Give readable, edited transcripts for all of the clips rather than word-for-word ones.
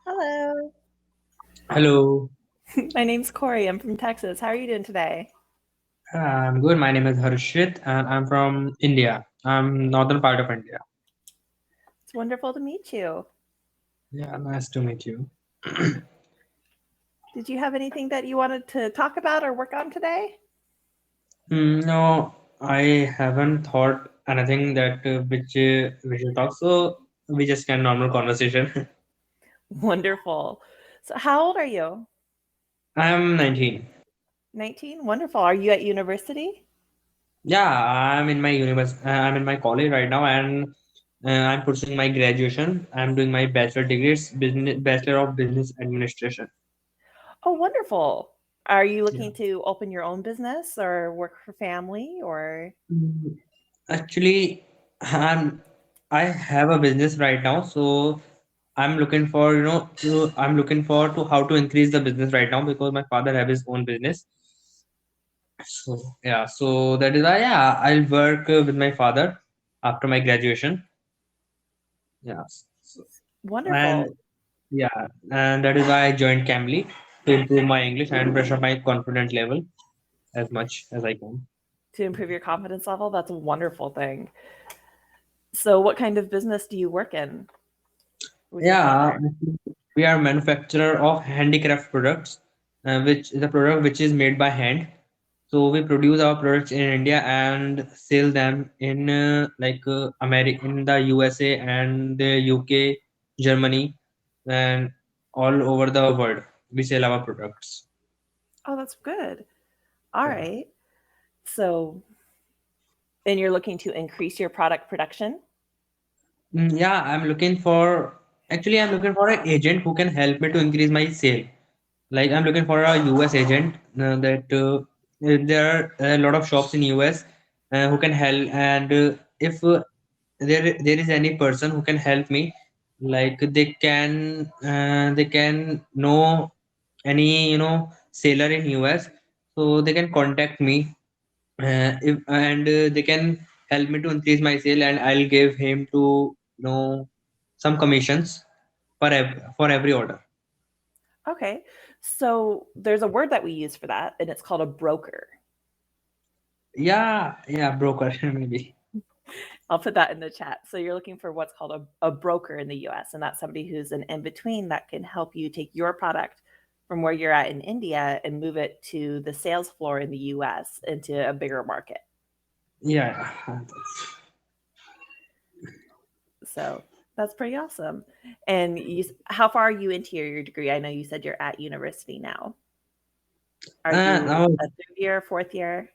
Hello. Hello, My name's Corey. I'm from Texas. How are you doing today? I'm good. My name is Harshit and I'm from India. I'm northern part of India. It's wonderful to meet you. Yeah, nice to meet you. Did you have anything that you wanted to talk about or work on today? No, I haven't thought anything that which we should talk. So we just can normal conversation. Wonderful. So, how old are you? I'm 19. 19? Wonderful. Are you at university? Yeah, I'm in my I'm in my college right now, and I'm pursuing my graduation. I'm doing my bachelor degrees, business Bachelor of Business Administration. Oh, wonderful. Are you Yeah. looking to open your own business or work for family or? Mm, Actually, I'm I have a business right now, so I'm looking for I'm looking for to how to increase the business right now because my father have his own business. So yeah, so that is why yeah I'll work with my father after my graduation. Yeah, so, and Wonderful. yeah, and that is why I joined cambly to improve my English and brush up my confidence level as much as I can. To improve your confidence level, that's a wonderful thing. So, what kind of business do you work in with your Yeah, father? we are manufacturer of handicraft products, which is a product which is made by hand. So we produce our products in India and sell them in America, in the USA and the UK, Germany, and all over the world. We sell our products. Oh, that's good. All Yeah. right. So, and you're looking to increase your product production? Yeah, I'm looking for an agent who can help me to increase my sale. Like I'm looking for a US agent that there are a lot of shops in US who can help, and if there is any person who can help me, like they can know any seller in US, so they can contact me if and they can help me to increase my sale, and I'll give him to some commissions for every order. Okay. So there's a word that we use for that, and it's called a broker. Yeah, broker maybe. I'll put that in the chat. So you're looking for what's called a broker in the US, and that's somebody who's an in between that can help you take your product from where you're at in India and move it to the sales floor in the US into a bigger market. Yeah. So that's pretty awesome. And how far are you into your degree? I know you said you're at university now. Are you No, a third year, fourth year,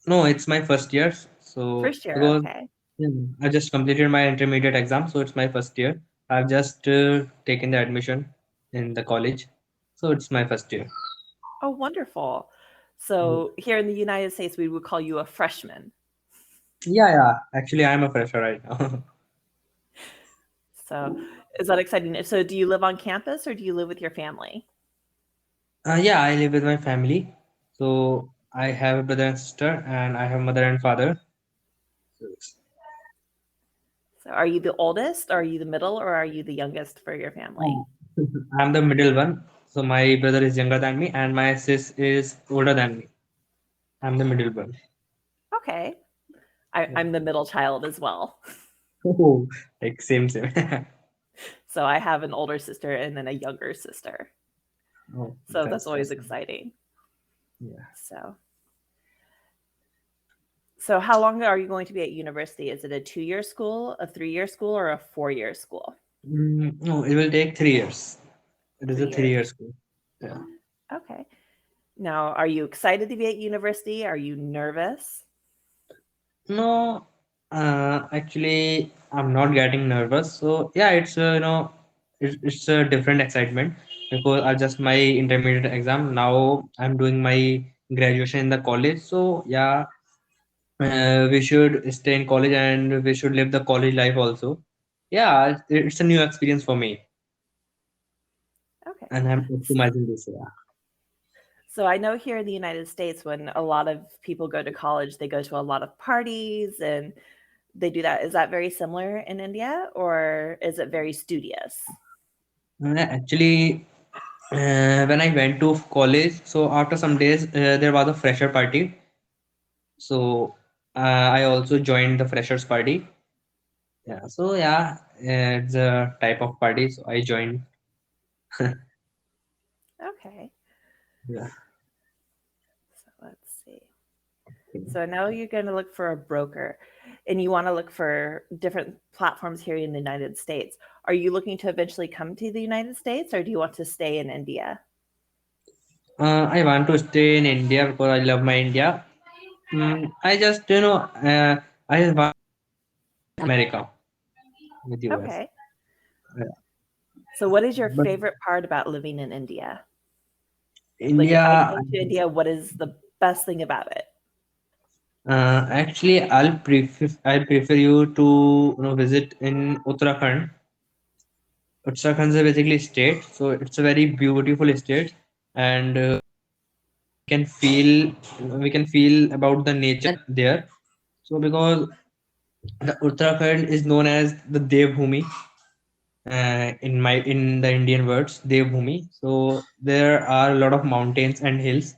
no, it's my first year. So first year? because Okay. yeah, I just completed my intermediate exam, so it's my first year. I've just taken the admission in the college, so it's my first year. Oh, wonderful. So here in the United States, we would call you a freshman. Yeah. Actually, I'm a fresher right now. So is that exciting? So do you live on campus or do you live with your family? Yeah, I live with my family. So I have a brother and sister, and I have mother and father. So So are you the oldest, or are you the middle, or are you the youngest for your family? um, I'm the middle one. So my brother is younger than me, and my sis is older than me. I'm the middle one. Okay. Yeah. I'm the middle child as well. Oh, like same. So I have an older sister and then a younger sister. Oh, So that's that's always exciting. yeah. So so how long are you going to be at university? Is it a 2-year school, a 3-year school, or a 4-year school? No, it will take 3 years. It is a 3 years. 3 year school. Yeah. Okay. Now, are you excited to be at university? Are you nervous? No, actually, I'm not getting nervous. So yeah, it's it's a different excitement because I just my intermediate exam. Now I'm doing my graduation in the college. So yeah, we should stay in college and we should live the college life also. Yeah, it's a new experience for me, Okay. and I'm optimizing this. Yeah. So I know here in the United States, when a lot of people go to college, they go to a lot of parties and they do that. Is that very similar in India or is it very studious? Actually, when I went to college, so after some days, there was a fresher party. So I also joined the freshers party. Yeah. So yeah, it's a type of party. So I joined. Okay. Yeah. So let's see. So now you're going to look for a broker and you want to look for different platforms here in the United States. Are you looking to eventually come to the United States or do you want to stay in India? I want to stay in India because I love my India. I just I just want America with US. Okay. Yeah. So what is your But favorite part about living in India? Like if I India, came to India, what is the best thing about it? actually, I'll prefer you to visit in Uttarakhand. Uttarakhand is basically a state, so it's a very beautiful state, and can feel we can feel about the nature there. So because the Uttarakhand is known as the Devbhumi in the Indian words Devbhumi. So there are a lot of mountains and hills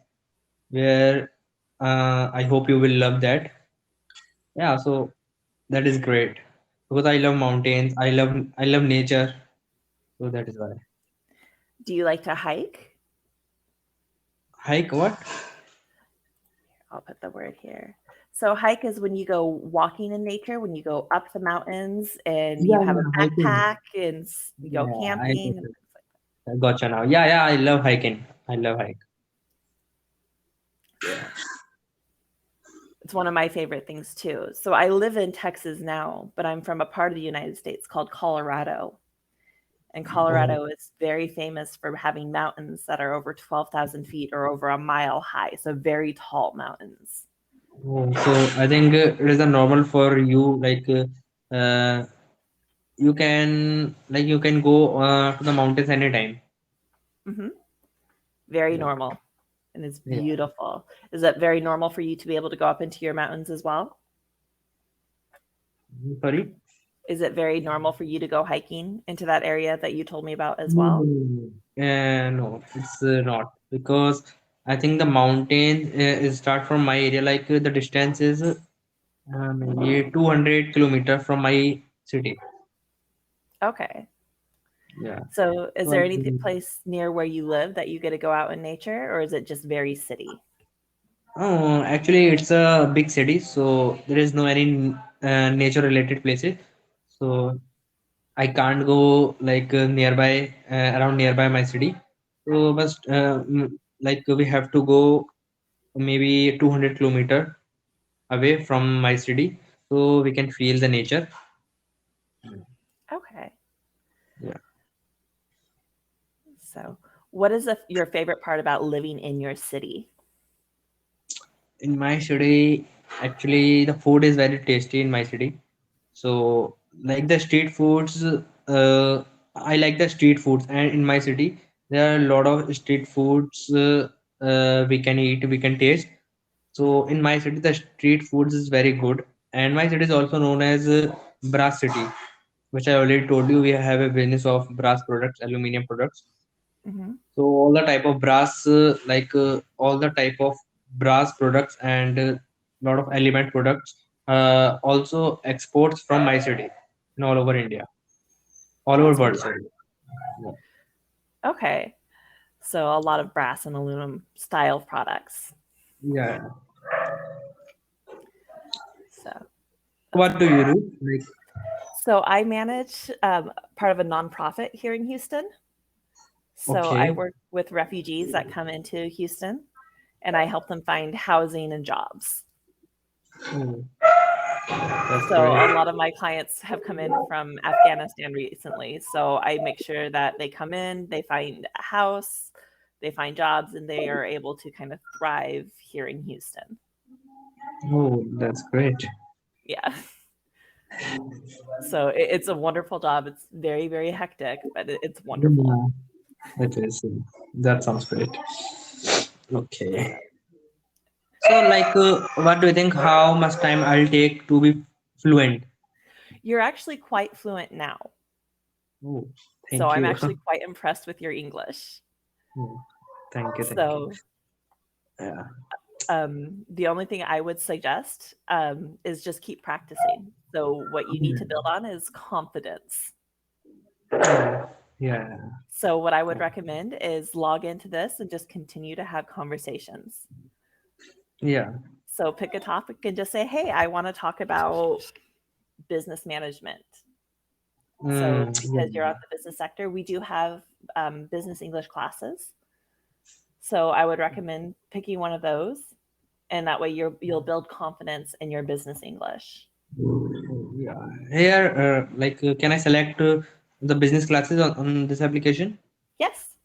where I hope you will love that. Yeah, so that is great because I love mountains. I love nature. So that is why. Do you like to hike? Hike what? I'll put the word here. So hike is when you go walking in nature, when you go up the mountains and you Yeah, have a yeah, hiking. backpack and you go Yeah, I got camping and it. I gotcha now. Yeah, yeah, I love hiking. I love hike. so it's one of my favorite things too. So I live in Texas now, but I'm from a part of the United States called Colorado. And Oh, Colorado is very famous for having mountains that are over 12,000 feet or over a mile high. So very tall mountains. oh, so I think it is a normal for you. You can go to the mountains anytime. Hmm. Very Yeah. normal. And it's Yeah. beautiful. Is that very normal for you to be able to go up into your mountains as well? Sorry. Is it very normal for you to go hiking into that area that you told me about as No, no, well? no, no. No, it's not because I think the mountain is start from my area. The distance is maybe 200 kilometer from my city. Okay. Yeah. So is So I there any think- place near where you live that you get to go out in nature, or is it just very city? Oh, actually, it's a big city, so there is no any nature related places. So I can't go nearby around nearby my city. So, but we have to go maybe 200 kilometer away from my city, so we can feel the nature. Okay. Yeah. So what is your favorite part about living in your city? In my city, actually, the food is very tasty in my city. So, like the street foods, I like the street foods, and in my city, there are a lot of street foods we can eat, we can taste. So, in my city, the street foods is very good, and my city is also known as Brass City, which I already told you. We have a business of brass products, aluminum products. Hmm. So all the type of brass, all the type of brass products and lot of element products, also exports from my city in all over India, all over That's world. great. Sorry. Yeah. Okay. So a lot of brass and aluminum style products. Yeah. So that's What do great. you do? Like, So I manage part of a nonprofit here in Houston. So I okay. work with refugees that come into Houston and I help them find housing and jobs. Hmm, that's So great. a lot of my clients have come in from Afghanistan recently. So I make sure that they come in, they find a house, they find jobs, and they are able to kind of thrive here in Houston. Oh, that's great. Yeah. So it's a wonderful job. It's very, very hectic, but it's wonderful. Yeah, it is. That sounds great. Okay. So, what do you think? How much time I'll take to be fluent? You're actually quite fluent now. Oh, So Thank I'm you. actually quite impressed with your English. Mm, thank you. Thank you. So Yeah. the only thing I would suggest is just keep practicing. So what you need to build on is confidence. Yeah. Yeah. So what I would recommend is log into this and just continue to have conversations. Yeah. So pick a topic and just say, hey, I want to talk about business management. So because you're on Yeah. the business sector, we do have business English classes. So I would recommend picking one of those, and that way you'll build confidence in your business English. Yeah. Here, can I select the business classes on this application? Yes.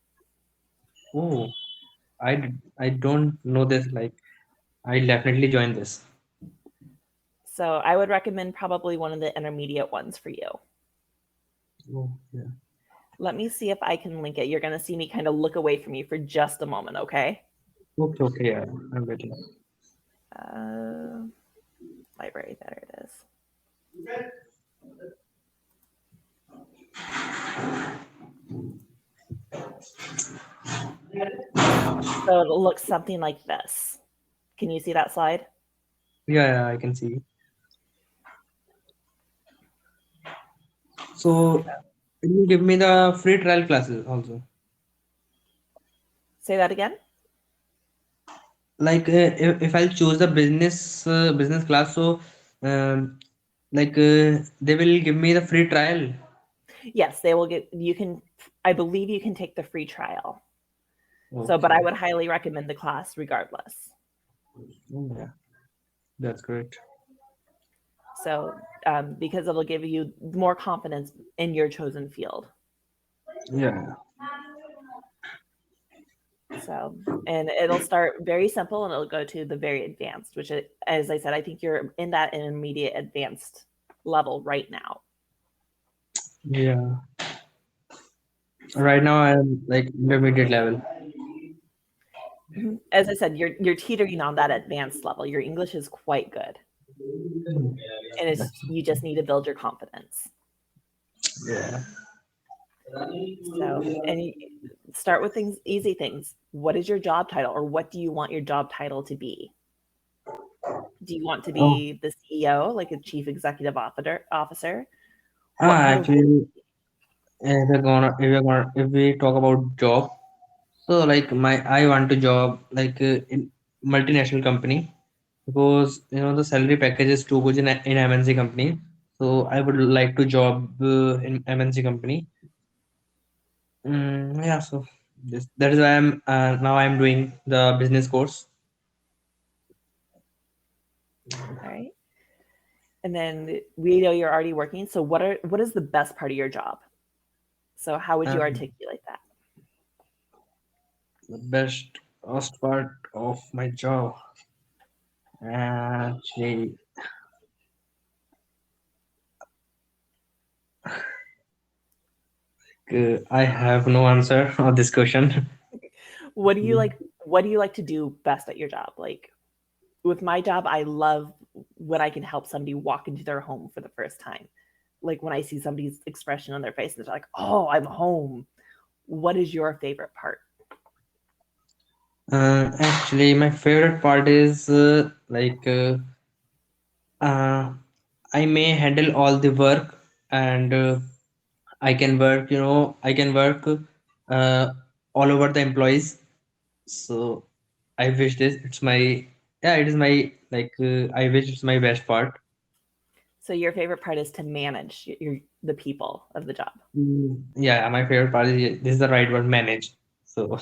Oh, I don't know this. Like, I definitely join this. So I would recommend probably one of the intermediate ones for you. Oh, yeah. Let me see if I can link it. You're going to see me kind of look away from you for just a moment, okay? Okay, okay, yeah. I'm waiting. Uh, library, there it is. So it'll look something like this. Can you see that slide? Yeah, yeah, I can see. So, can you give me the free trial classes also? Say that again. Like, if I'll choose the business class, so they will give me the free trial. Yes, they will get, you can, I believe you can take the free trial. So, but I Okay. would highly recommend the class regardless. Oh, yeah, that's great. So, because it'll give you more confidence in your chosen field. Yeah. So, and it'll start very simple and it'll go to the very advanced, which, as I said, I think you're in that intermediate advanced level right now. Yeah. Right now I'm like intermediate level. As I said, you're teetering on that advanced level. Your English is quite good, and it's you just need to build your confidence. Yeah. So, and start with things, easy things. What is your job title, or what do you want your job title to be? Do you want to Oh, be the CEO, like a chief executive officer? What kind of role? actually, if we talk about job, so like I want to job like in multinational company because the salary package is too good in MNC company. So I would like to job in MNC company. Yeah, so that is why I'm doing the business course. All right. And then we know you're already working. So what is the best part of your job? So how would you articulate that? The best part of my job. Actually, I have no answer on this question. What do you like? What do you like to do best at your job? Like with my job, I love when I can help somebody walk into their home for the first time. Like when I see somebody's expression on their face and they're like, "Oh, I'm home." What is your favorite part? Actually, my favorite part is uh, I may handle all the work and I can work all over the employees. So I wish this. It's my yeah. It is my I wish it's my best part. So your favorite part is to manage the people of the job. Yeah, my favorite part is this is the right word, manage. So All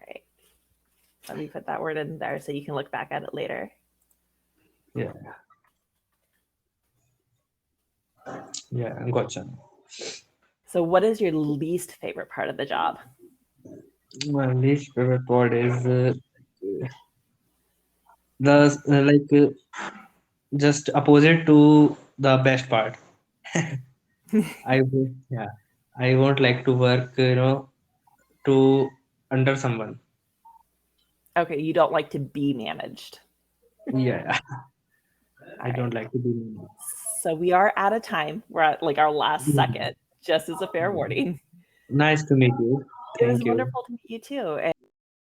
right. Let me put that word in there so you can look back at it later. yeah, yeah, gotcha. So what is your least favorite part of the job? My least favorite part is the just opposite to the best part. Yeah, I won't like to work to under someone. Okay, you don't like to be managed. Yeah, All I don't right. like to be. So we are out of time. We're at like our last second. just as a fair warning. Nice to meet you. It was Thank you. wonderful to meet you too.